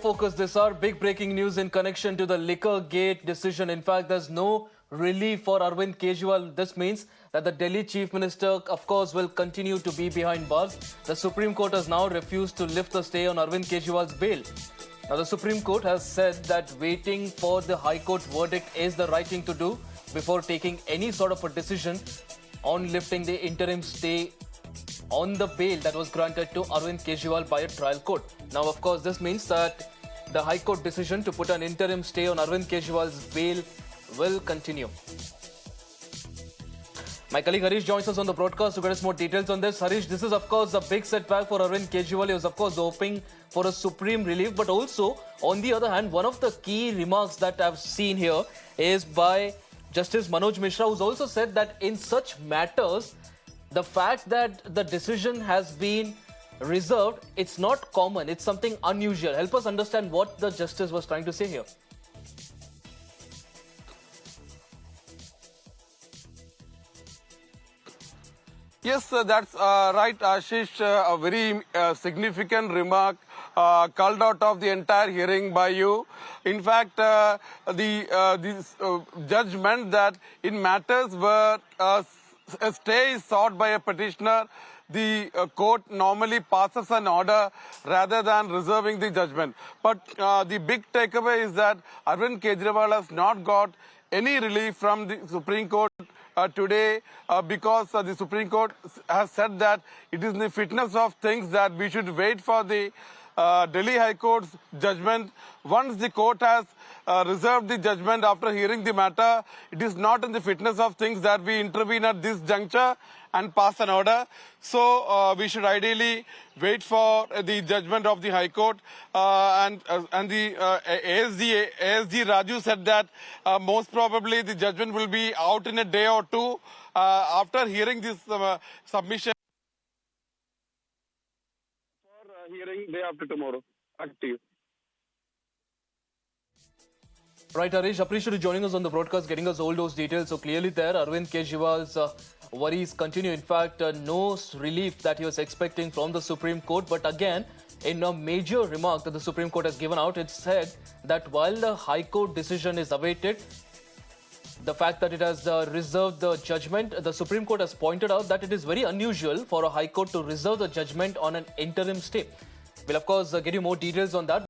focus this hour. Big breaking news in connection to the Liquorgate decision. In fact, there's no relief for Arvind Kejriwal. This means that the Delhi Chief Minister, of course, will continue to be behind bars. The Supreme Court has now refused to lift the stay on Arvind Kejriwal's bail. Now, the Supreme Court has said that waiting for the High Court verdict is the right thing to do before taking any sort of a decision on lifting the interim stay on the bail that was granted to Arvind Kejriwal by a trial court. Now, of course, this means that the High Court decision to put an interim stay on Arvind Kejriwal's bail will continue. My colleague Harish joins us on the broadcast to get us more details on this. Harish, this is of course a big setback for Arvind Kejriwal. He was of course hoping for a supreme relief, but also on the other hand, one of the key remarks that I've seen here is by Justice Manoj Mishra, who's also said that in such matters, the fact that the decision has been reserved, it's not common, it's something unusual. Help us understand what the justice was trying to say here. Yes, that's right, Ashish. A very significant remark called out of the entire hearing by you. In fact, the judge meant that in matters where a stay is sought by a petitioner, the court normally passes an order rather than reserving the judgment. But the big takeaway is that Arvind Kejriwal has not got any relief from the Supreme Court today because the Supreme Court has said that it is in the fitness of things that we should wait for the Delhi High Court's judgment. Once the court has reserved the judgment after hearing the matter, it is not in the fitness of things that we intervene at this juncture and pass an order. So we should ideally wait for the judgment of the High Court. And the ASG Raju said that most probably the judgment will be out in a day or two after hearing this submission. Hearing day after tomorrow. Back to you. Right, Harish, appreciate you joining us on the broadcast, getting us all those details. So clearly there, Arvind Kejriwal's worries continue. In fact, no relief that he was expecting from the Supreme Court. But again, in a major remark that the Supreme Court has given out, it said that while the High Court decision is awaited, the fact that it has reserved the judgment, the Supreme Court has pointed out that it is very unusual for a High Court to reserve the judgment on an interim stay. We'll of course get you more details on that.